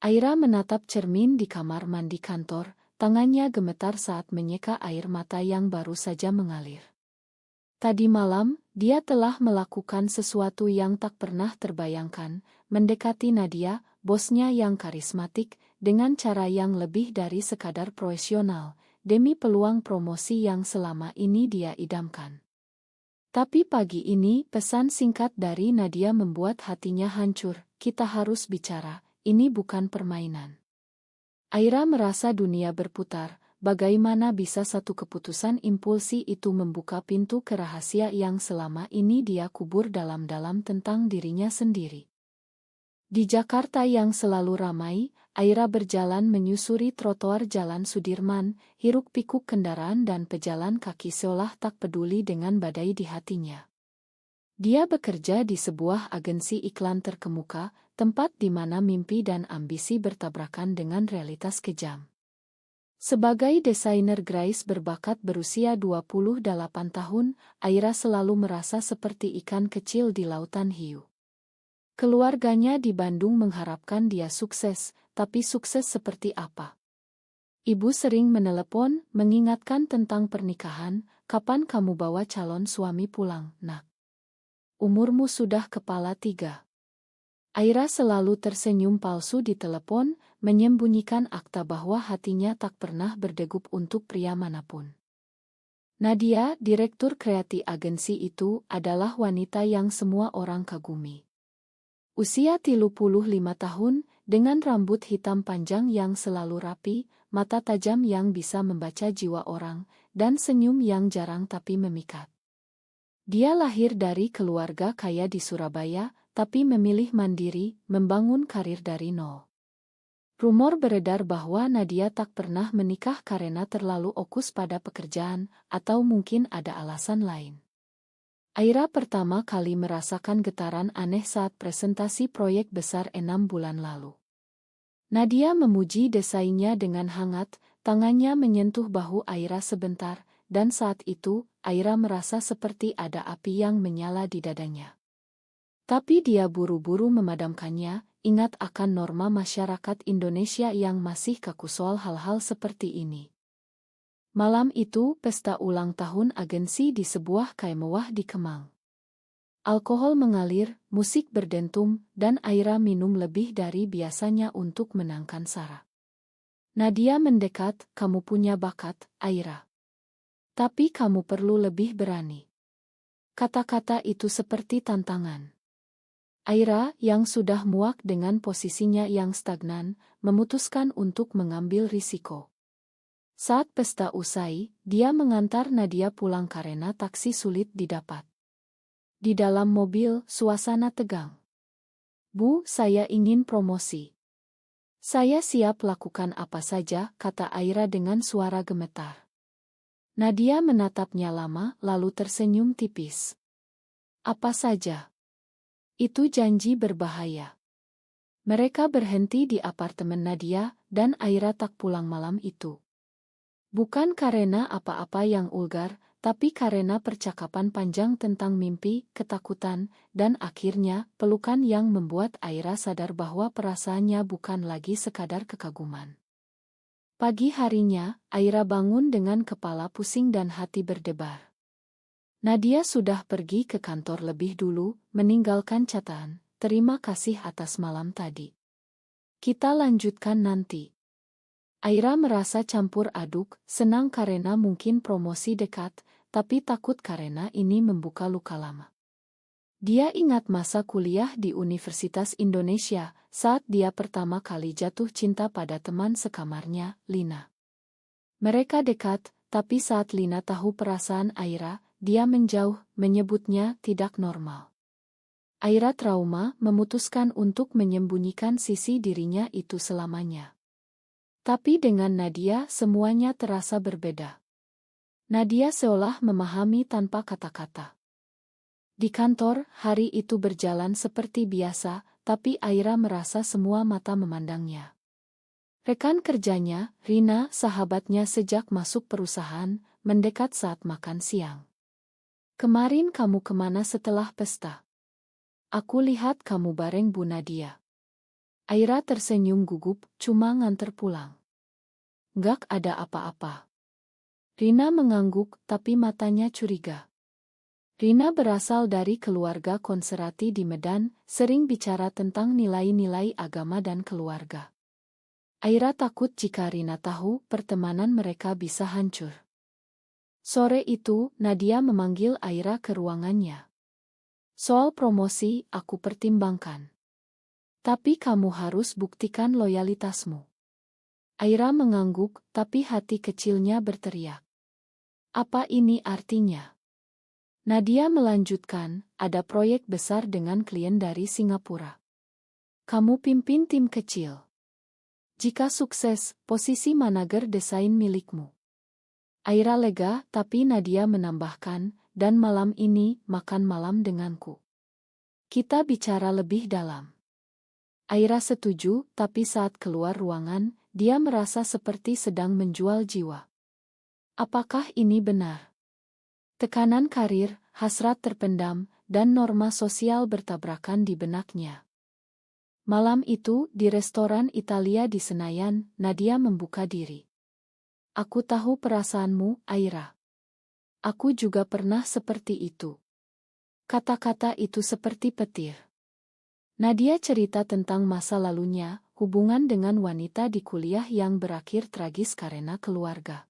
Aira menatap cermin di kamar mandi kantor, tangannya gemetar saat menyeka air mata yang baru saja mengalir. Tadi malam, dia telah melakukan sesuatu yang tak pernah terbayangkan, mendekati Nadia, bosnya yang karismatik, dengan cara yang lebih dari sekadar profesional, demi peluang promosi yang selama ini dia idamkan. Tapi pagi ini, pesan singkat dari Nadia membuat hatinya hancur. Kita harus bicara, ini bukan permainan. Aira merasa dunia berputar. Bagaimana bisa satu keputusan impulsi itu membuka pintu ke rahasia yang selama ini dia kubur dalam-dalam tentang dirinya sendiri. Di Jakarta yang selalu ramai, Aira berjalan menyusuri trotoar Jalan Sudirman, hiruk-pikuk kendaraan dan pejalan kaki seolah tak peduli dengan badai di hatinya. Dia bekerja di sebuah agensi iklan terkemuka, tempat di mana mimpi dan ambisi bertabrakan dengan realitas kejam. Sebagai desainer grafis berbakat berusia 28 tahun, Aira selalu merasa seperti ikan kecil di lautan hiu. Keluarganya di Bandung mengharapkan dia sukses, tapi sukses seperti apa? Ibu sering menelepon, mengingatkan tentang pernikahan, kapan kamu bawa calon suami pulang, nak? Umurmu sudah kepala 3. Aira selalu tersenyum palsu di telepon, menyembunyikan akta bahwa hatinya tak pernah berdegup untuk pria manapun. Nadia, direktur kreatif agensi itu, adalah wanita yang semua orang kagumi. Usia 35 tahun, dengan rambut hitam panjang yang selalu rapi, mata tajam yang bisa membaca jiwa orang, dan senyum yang jarang tapi memikat. Dia lahir dari keluarga kaya di Surabaya, tapi memilih mandiri, membangun karir dari nol. Rumor beredar bahwa Nadia tak pernah menikah karena terlalu fokus pada pekerjaan, atau mungkin ada alasan lain. Aira pertama kali merasakan getaran aneh saat presentasi proyek besar 6 bulan lalu. Nadia memuji desainnya dengan hangat, tangannya menyentuh bahu Aira sebentar, dan saat itu, Aira merasa seperti ada api yang menyala di dadanya. Tapi dia buru-buru memadamkannya, ingat akan norma masyarakat Indonesia yang masih kaku soal hal-hal seperti ini. Malam itu, pesta ulang tahun agensi di sebuah cafe mewah di Kemang. Alkohol mengalir, musik berdentum, dan Aira minum lebih dari biasanya untuk menangkan Sarah. Nadia mendekat, kamu punya bakat, Aira. Tapi kamu perlu lebih berani. Kata-kata itu seperti tantangan. Aira, yang sudah muak dengan posisinya yang stagnan, memutuskan untuk mengambil risiko. Saat pesta usai, dia mengantar Nadia pulang karena taksi sulit didapat. Di dalam mobil, suasana tegang. Bu, saya ingin promosi. Saya siap lakukan apa saja, kata Aira dengan suara gemetar. Nadia menatapnya lama, lalu tersenyum tipis. Apa saja? Itu janji berbahaya. Mereka berhenti di apartemen Nadia, dan Aira tak pulang malam itu. Bukan karena apa-apa yang vulgar, tapi karena percakapan panjang tentang mimpi, ketakutan, dan akhirnya pelukan yang membuat Aira sadar bahwa perasaannya bukan lagi sekadar kekaguman. Pagi harinya, Aira bangun dengan kepala pusing dan hati berdebar. Nadia sudah pergi ke kantor lebih dulu, meninggalkan catatan, terima kasih atas malam tadi. Kita lanjutkan nanti. Aira merasa campur aduk, senang karena mungkin promosi dekat, tapi takut karena ini membuka luka lama. Dia ingat masa kuliah di Universitas Indonesia, saat dia pertama kali jatuh cinta pada teman sekamarnya, Lina. Mereka dekat, tapi saat Lina tahu perasaan Aira, dia menjauh, menyebutnya tidak normal. Aira trauma, memutuskan untuk menyembunyikan sisi dirinya itu selamanya. Tapi dengan Nadia semuanya terasa berbeda. Nadia seolah memahami tanpa kata-kata. Di kantor, hari itu berjalan seperti biasa, tapi Aira merasa semua mata memandangnya. Rekan kerjanya, Rina, sahabatnya sejak masuk perusahaan, mendekat saat makan siang. Kemarin kamu kemana setelah pesta? Aku lihat kamu bareng Bu Nadia. Aira tersenyum gugup, cuma nganter pulang. Nggak ada apa-apa. Rina mengangguk, tapi matanya curiga. Rina berasal dari keluarga konservatif di Medan, sering bicara tentang nilai-nilai agama dan keluarga. Aira takut jika Rina tahu pertemanan mereka bisa hancur. Sore itu, Nadia memanggil Aira ke ruangannya. Soal promosi, aku pertimbangkan. Tapi kamu harus buktikan loyalitasmu. Aira mengangguk, tapi hati kecilnya berteriak. Apa ini artinya? Nadia melanjutkan, ada proyek besar dengan klien dari Singapura. Kamu pimpin tim kecil. Jika sukses, posisi manager desain milikmu. Aira lega, tapi Nadia menambahkan, dan malam ini makan malam denganku. Kita bicara lebih dalam. Aira setuju, tapi saat keluar ruangan, dia merasa seperti sedang menjual jiwa. Apakah ini benar? Tekanan karir, hasrat terpendam, dan norma sosial bertabrakan di benaknya. Malam itu, di restoran Italia di Senayan, Nadia membuka diri. Aku tahu perasaanmu, Aira. Aku juga pernah seperti itu. Kata-kata itu seperti petir. Nadia cerita tentang masa lalunya, hubungan dengan wanita di kuliah yang berakhir tragis karena keluarga.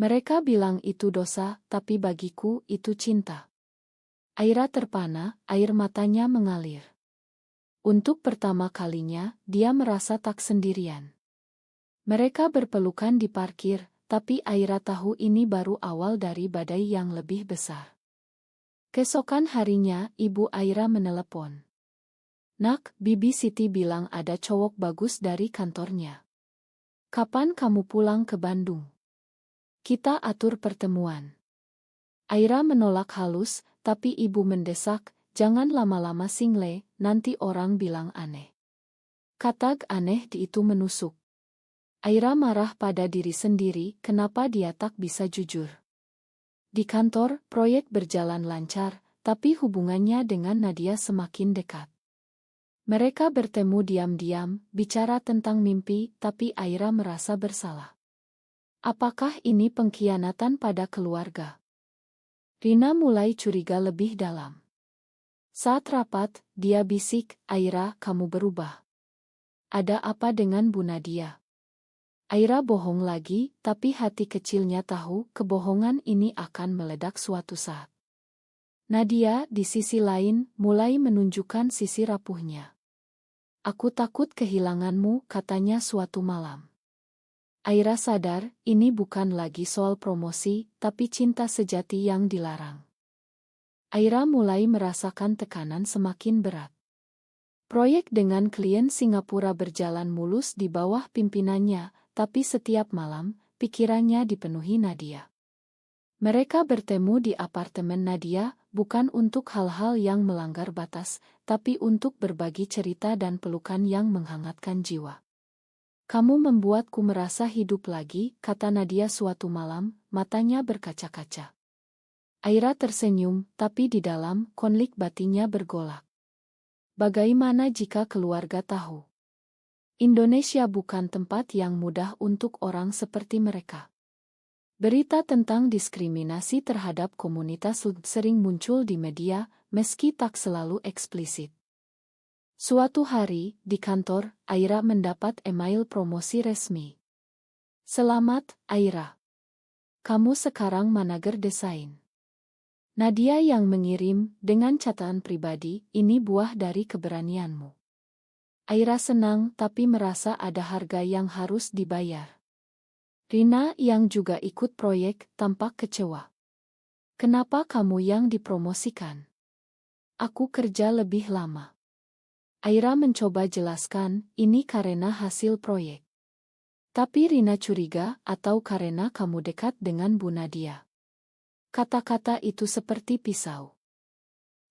Mereka bilang itu dosa, tapi bagiku itu cinta. Aira terpana, air matanya mengalir. Untuk pertama kalinya, dia merasa tak sendirian. Mereka berpelukan di parkir, tapi Aira tahu ini baru awal dari badai yang lebih besar. Keesokan harinya, ibu Aira menelepon. Nak, Bibi Siti bilang ada cowok bagus dari kantornya. Kapan kamu pulang ke Bandung? Kita atur pertemuan. Aira menolak halus, tapi ibu mendesak, jangan lama-lama single, nanti orang bilang aneh. Kata aneh di itu menusuk. Aira marah pada diri sendiri, kenapa dia tak bisa jujur. Di kantor, proyek berjalan lancar, tapi hubungannya dengan Nadia semakin dekat. Mereka bertemu diam-diam, bicara tentang mimpi, tapi Aira merasa bersalah. Apakah ini pengkhianatan pada keluarga? Rina mulai curiga lebih dalam. Saat rapat, dia bisik, Aira, kamu berubah. Ada apa dengan Bu Nadia? Aira bohong lagi, tapi hati kecilnya tahu kebohongan ini akan meledak suatu saat. Nadia, di sisi lain, mulai menunjukkan sisi rapuhnya. Aku takut kehilanganmu, katanya suatu malam. Aira sadar, ini bukan lagi soal promosi, tapi cinta sejati yang dilarang. Aira mulai merasakan tekanan semakin berat. Proyek dengan klien Singapura berjalan mulus di bawah pimpinannya, tapi setiap malam, pikirannya dipenuhi Nadia. Mereka bertemu di apartemen Nadia, bukan untuk hal-hal yang melanggar batas, tapi untuk berbagi cerita dan pelukan yang menghangatkan jiwa. Kamu membuatku merasa hidup lagi, kata Nadia suatu malam, matanya berkaca-kaca. Aira tersenyum, tapi di dalam, konflik batinnya bergolak. Bagaimana jika keluarga tahu? Indonesia bukan tempat yang mudah untuk orang seperti mereka. Berita tentang diskriminasi terhadap komunitas sering muncul di media, meski tak selalu eksplisit. Suatu hari, di kantor, Aira mendapat email promosi resmi. Selamat, Aira. Kamu sekarang manager desain. Nadia yang mengirim, dengan catatan pribadi, ini buah dari keberanianmu. Aira senang tapi merasa ada harga yang harus dibayar. Rina yang juga ikut proyek tampak kecewa. Kenapa kamu yang dipromosikan? Aku kerja lebih lama. Aira mencoba jelaskan, ini karena hasil proyek. Tapi Rina curiga, atau karena kamu dekat dengan Bu Nadia. Kata-kata itu seperti pisau.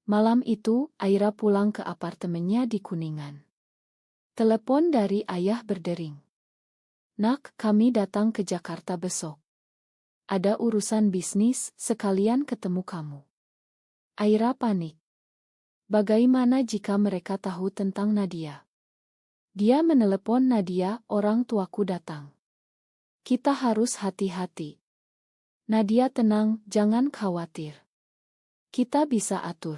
Malam itu, Aira pulang ke apartemennya di Kuningan. Telepon dari ayah berdering. Nak, kami datang ke Jakarta besok. Ada urusan bisnis, sekalian ketemu kamu. Aira panik. Bagaimana jika mereka tahu tentang Nadia? Dia menelepon Nadia, orang tuaku datang. Kita harus hati-hati. Nadia tenang, jangan khawatir. Kita bisa atur.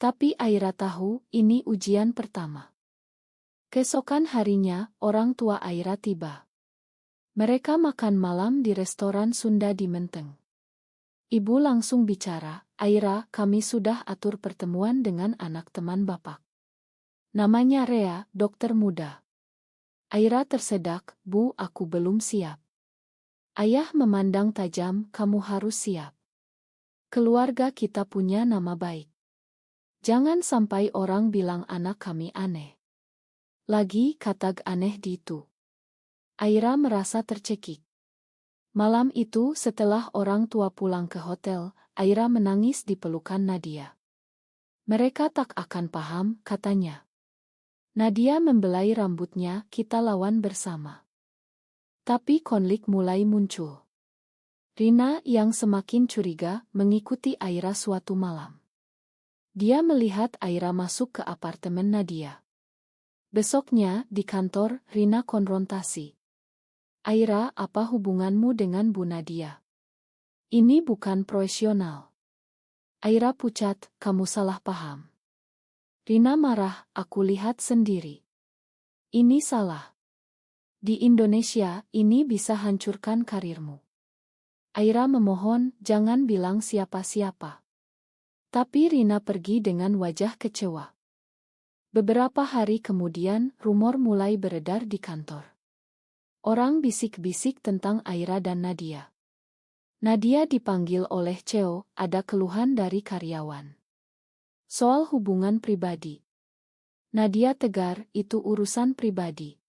Tapi Aira tahu, ini ujian pertama. Keesokan harinya, orang tua Aira tiba. Mereka makan malam di restoran Sunda di Menteng. Ibu langsung bicara, Aira, kami sudah atur pertemuan dengan anak teman Bapak. Namanya Rea, dokter muda. Aira tersedak, Bu, aku belum siap. Ayah memandang tajam, kamu harus siap. Keluarga kita punya nama baik. Jangan sampai orang bilang anak kami aneh. Lagi kata aneh itu. Aira merasa tercekik. Malam itu setelah orang tua pulang ke hotel, Aira menangis di pelukan Nadia. Mereka tak akan paham, katanya. Nadia membelai rambutnya, kita lawan bersama. Tapi konflik mulai muncul. Rina yang semakin curiga mengikuti Aira suatu malam. Dia melihat Aira masuk ke apartemen Nadia. Besoknya, di kantor, Rina konfrontasi. Aira, apa hubunganmu dengan Bu Nadia? Ini bukan profesional. Aira pucat, kamu salah paham. Rina marah, aku lihat sendiri. Ini salah. Di Indonesia, ini bisa hancurkan karirmu. Aira memohon, jangan bilang siapa-siapa. Tapi Rina pergi dengan wajah kecewa. Beberapa hari kemudian, rumor mulai beredar di kantor. Orang bisik-bisik tentang Aira dan Nadia. Nadia dipanggil oleh CEO, ada keluhan dari karyawan. Soal hubungan pribadi. Nadia tegar, itu urusan pribadi.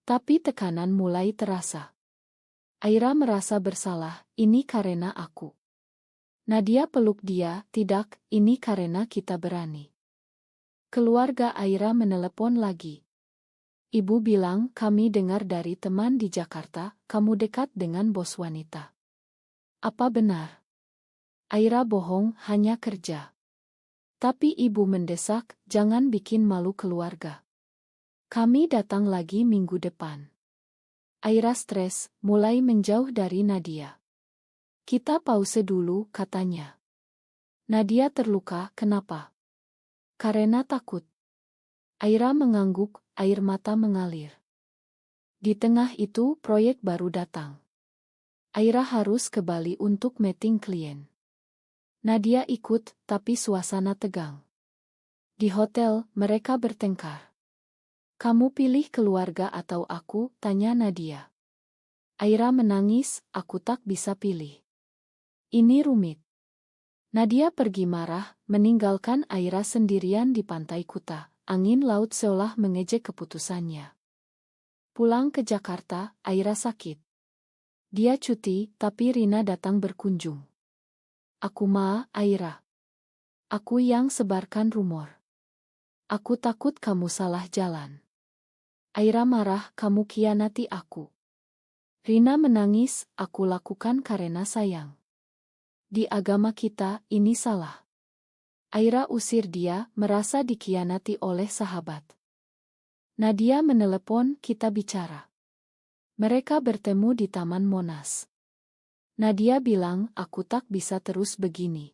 Tapi tekanan mulai terasa. Aira merasa bersalah, ini karena aku. Nadia peluk dia, tidak, ini karena kita berani. Keluarga Aira menelepon lagi. Ibu bilang, kami dengar dari teman di Jakarta, kamu dekat dengan bos wanita. Apa benar? Aira bohong, hanya kerja. Tapi ibu mendesak, jangan bikin malu keluarga. Kami datang lagi minggu depan. Aira stres, mulai menjauh dari Nadia. Kita pause dulu, katanya. Nadia terluka, kenapa? Karena takut. Aira mengangguk, air mata mengalir. Di tengah itu, proyek baru datang. Aira harus ke Bali untuk meeting klien. Nadia ikut, tapi suasana tegang. Di hotel, mereka bertengkar. Kamu pilih keluarga atau aku, tanya Nadia. Aira menangis, aku tak bisa pilih. Ini rumit. Nadia pergi marah, meninggalkan Aira sendirian di pantai Kuta. Angin laut seolah mengejek keputusannya. Pulang ke Jakarta, Aira sakit. Dia cuti, tapi Rina datang berkunjung. Aku Aira. Aku yang sebarkan rumor. Aku takut kamu salah jalan. Aira marah, kamu khianati aku. Rina menangis, aku lakukan karena sayang. Di agama kita, ini salah. Aira usir dia, merasa dikhianati oleh sahabat. Nadia menelepon, kita bicara. Mereka bertemu di Taman Monas. Nadia bilang, aku tak bisa terus begini.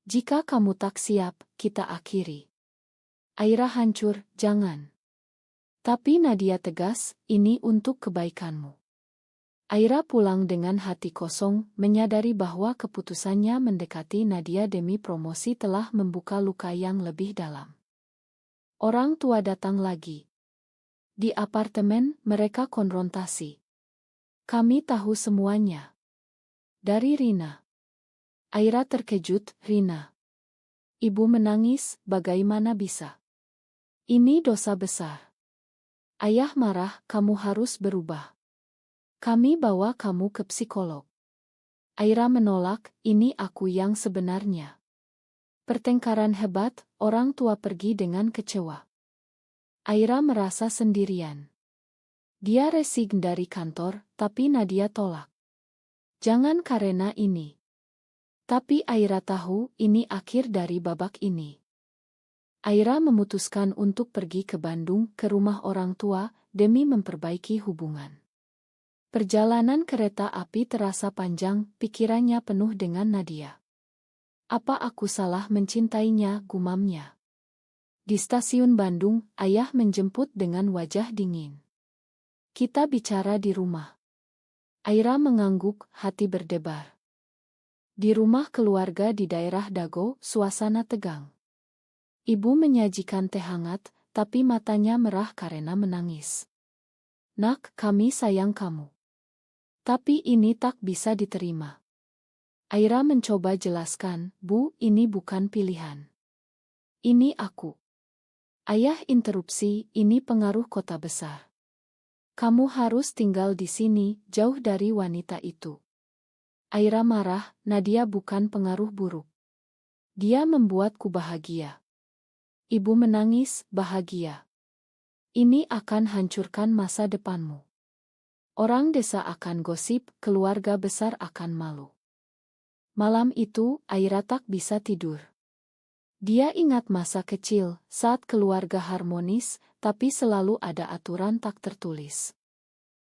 Jika kamu tak siap, kita akhiri. Aira hancur, jangan. Tapi Nadia tegas, ini untuk kebaikanmu. Aira pulang dengan hati kosong, menyadari bahwa keputusannya mendekati Nadia demi promosi telah membuka luka yang lebih dalam. Orang tua datang lagi. Di apartemen, mereka konfrontasi. Kami tahu semuanya. Dari Rina. Aira terkejut, Rina. Ibu menangis, bagaimana bisa? Ini dosa besar. Ayah marah, kamu harus berubah. Kami bawa kamu ke psikolog. Aira menolak, ini aku yang sebenarnya. Pertengkaran hebat, orang tua pergi dengan kecewa. Aira merasa sendirian. Dia resign dari kantor, tapi Nadia tolak. Jangan karena ini. Tapi Aira tahu, ini akhir dari babak ini. Aira memutuskan untuk pergi ke Bandung ke rumah orang tua demi memperbaiki hubungan. Perjalanan kereta api terasa panjang, pikirannya penuh dengan Nadia. Apa aku salah mencintainya, gumamnya. Di stasiun Bandung, ayah menjemput dengan wajah dingin. Kita bicara di rumah. Aira mengangguk, hati berdebar. Di rumah keluarga di daerah Dago, suasana tegang. Ibu menyajikan teh hangat, tapi matanya merah karena menangis. Nak, kami sayang kamu. Tapi ini tak bisa diterima. Aira mencoba jelaskan, Bu, ini bukan pilihan. Ini aku. Ayah interupsi, ini pengaruh kota besar. Kamu harus tinggal di sini, jauh dari wanita itu. Aira marah, Nadia bukan pengaruh buruk. Dia membuatku bahagia. Ibu menangis, bahagia. Ini akan hancurkan masa depanmu. Orang desa akan gosip, keluarga besar akan malu. Malam itu, Aira tak bisa tidur. Dia ingat masa kecil, saat keluarga harmonis, tapi selalu ada aturan tak tertulis.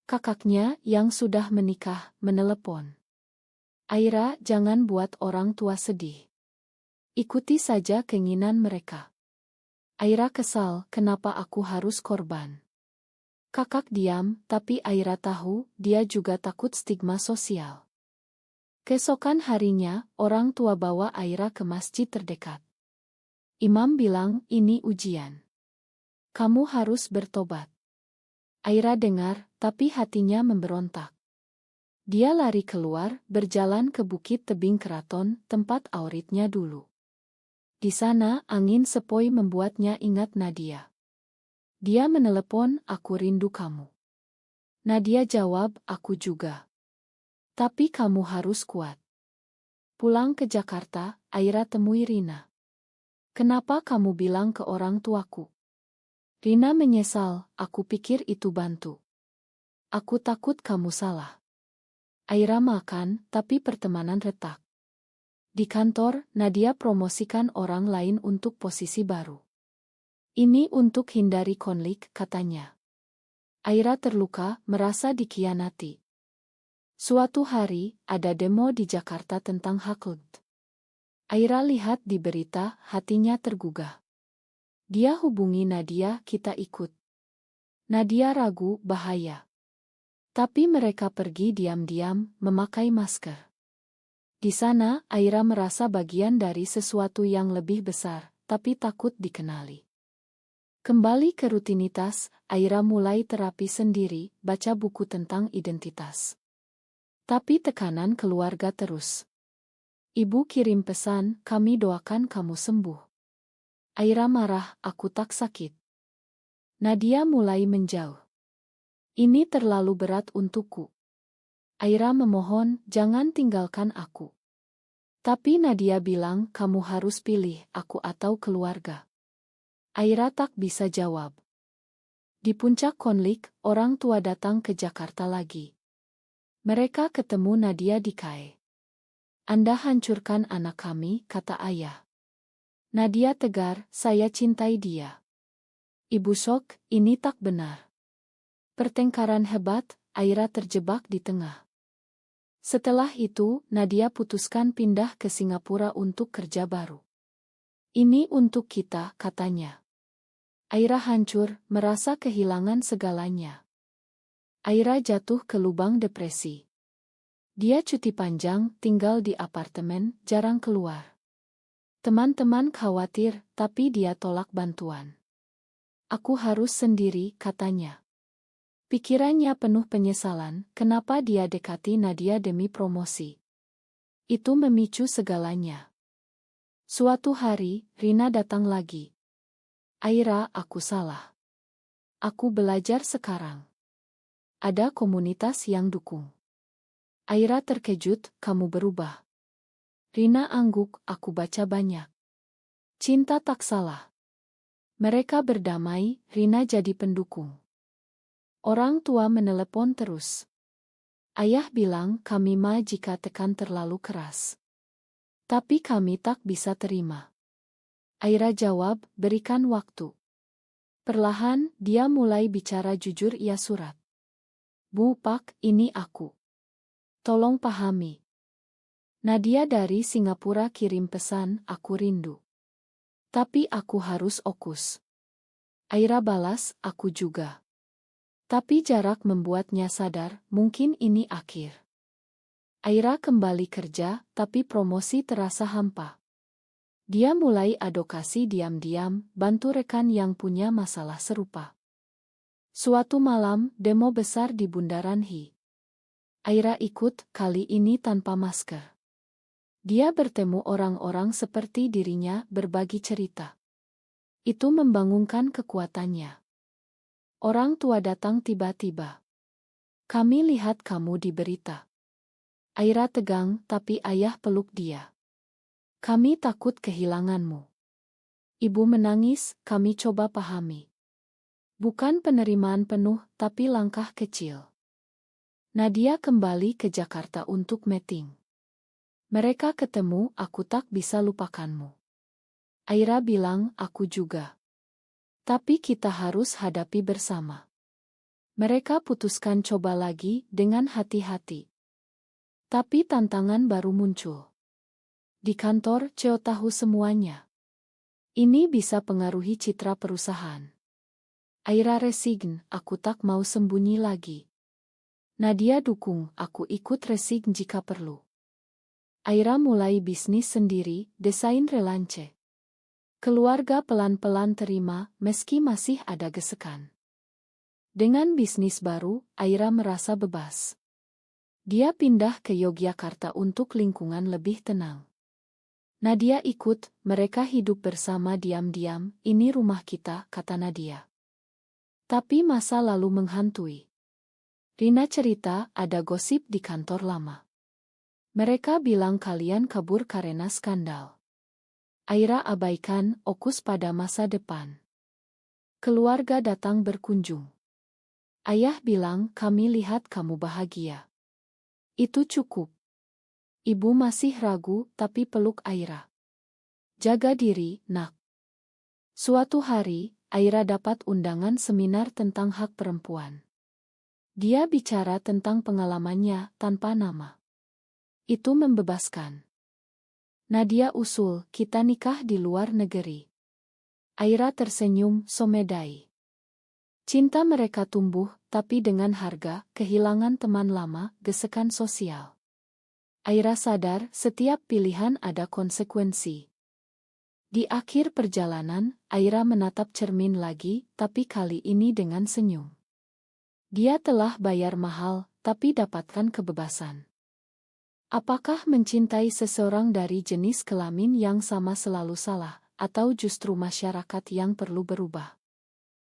Kakaknya, yang sudah menikah, menelepon. Aira, jangan buat orang tua sedih. Ikuti saja keinginan mereka. Aira kesal, kenapa aku harus korban? Kakak diam, tapi Aira tahu, dia juga takut stigma sosial. Keesokan harinya, orang tua bawa Aira ke masjid terdekat. Imam bilang, ini ujian. Kamu harus bertobat. Aira dengar, tapi hatinya memberontak. Dia lari keluar, berjalan ke bukit tebing keraton, tempat auritnya dulu. Di sana, angin sepoi membuatnya ingat Nadia. Dia menelepon, aku rindu kamu. Nadia jawab, aku juga. Tapi kamu harus kuat. Pulang ke Jakarta, Aira temui Rina. Kenapa kamu bilang ke orang tuaku? Rina menyesal, aku pikir itu bantu. Aku takut kamu salah. Aira makan, tapi pertemanan retak. Di kantor, Nadia promosikan orang lain untuk posisi baru. Ini untuk hindari konflik, katanya. Aira terluka, merasa dikhianati. Suatu hari, ada demo di Jakarta tentang hak. Aira lihat di berita, hatinya tergugah. Dia hubungi Nadia, kita ikut. Nadia ragu, bahaya. Tapi mereka pergi diam-diam, memakai masker. Di sana, Aira merasa bagian dari sesuatu yang lebih besar, tapi takut dikenali. Kembali ke rutinitas, Aira mulai terapi sendiri, baca buku tentang identitas. Tapi tekanan keluarga terus. Ibu kirim pesan, kami doakan kamu sembuh. Aira marah, aku tak sakit. Nadia mulai menjauh. Ini terlalu berat untukku. Aira memohon, jangan tinggalkan aku. Tapi Nadia bilang, kamu harus pilih, aku atau keluarga. Aira tak bisa jawab. Di puncak konflik, orang tua datang ke Jakarta lagi. Mereka ketemu Nadia di KAE. Anda hancurkan anak kami, kata ayah. Nadia tegar, saya cintai dia. Ibu syok, ini tak benar. Pertengkaran hebat, Aira terjebak di tengah. Setelah itu, Nadia putuskan pindah ke Singapura untuk kerja baru. Ini untuk kita, katanya. Aira hancur, merasa kehilangan segalanya. Aira jatuh ke lubang depresi. Dia cuti panjang, tinggal di apartemen, jarang keluar. Teman-teman khawatir, tapi dia tolak bantuan. Aku harus sendiri, katanya. Pikirannya penuh penyesalan, kenapa dia dekati Nadia demi promosi. Itu memicu segalanya. Suatu hari, Rina datang lagi. Aira, aku salah. Aku belajar sekarang. Ada komunitas yang dukung. Aira terkejut, kamu berubah. Rina angguk, aku baca banyak. Cinta tak salah. Mereka berdamai, Rina jadi pendukung. Orang tua menelepon terus. Ayah bilang kami ma jika tekan terlalu keras. Tapi kami tak bisa terima. Aira jawab, berikan waktu. Perlahan, dia mulai bicara jujur ia surat. Bu Pak, ini aku. Tolong pahami. Nadia dari Singapura kirim pesan, aku rindu. Tapi aku harus fokus. Aira balas, aku juga. Tapi jarak membuatnya sadar, mungkin ini akhir. Aira kembali kerja, tapi promosi terasa hampa. Dia mulai advokasi diam-diam, bantu rekan yang punya masalah serupa. Suatu malam, demo besar di Bundaran HI. Aira ikut, kali ini tanpa masker. Dia bertemu orang-orang seperti dirinya, berbagi cerita. Itu membangunkan kekuatannya. Orang tua datang tiba-tiba. Kami lihat kamu di berita. Aira tegang, tapi ayah peluk dia. Kami takut kehilanganmu. Ibu menangis, kami coba pahami. Bukan penerimaan penuh, tapi langkah kecil. Nadia kembali ke Jakarta untuk meeting. Mereka ketemu, aku tak bisa lupakanmu. Aira bilang, aku juga. Tapi kita harus hadapi bersama. Mereka putuskan coba lagi dengan hati-hati. Tapi tantangan baru muncul. Di kantor, CEO tahu semuanya. Ini bisa pengaruhi citra perusahaan. Aira resign, aku tak mau sembunyi lagi. Nadia dukung, aku ikut resign jika perlu. Aira mulai bisnis sendiri, desain relance. Keluarga pelan-pelan terima, meski masih ada gesekan. Dengan bisnis baru, Aira merasa bebas. Dia pindah ke Yogyakarta untuk lingkungan lebih tenang. Nadia ikut, mereka hidup bersama diam-diam, ini rumah kita, kata Nadia. Tapi masa lalu menghantui. Rina cerita, ada gosip di kantor lama. Mereka bilang kalian kabur karena skandal. Aira abaikan, fokus pada masa depan. Keluarga datang berkunjung. Ayah bilang, kami lihat kamu bahagia. Itu cukup. Ibu masih ragu, tapi peluk Aira. Jaga diri, nak. Suatu hari, Aira dapat undangan seminar tentang hak perempuan. Dia bicara tentang pengalamannya tanpa nama. Itu membebaskan. Nadia usul, kita nikah di luar negeri. Aira tersenyum, somedai. Cinta mereka tumbuh, tapi dengan harga, kehilangan teman lama, gesekan sosial. Aira sadar, setiap pilihan ada konsekuensi. Di akhir perjalanan, Aira menatap cermin lagi, tapi kali ini dengan senyum. Dia telah bayar mahal, tapi dapatkan kebebasan. Apakah mencintai seseorang dari jenis kelamin yang sama selalu salah, atau justru masyarakat yang perlu berubah?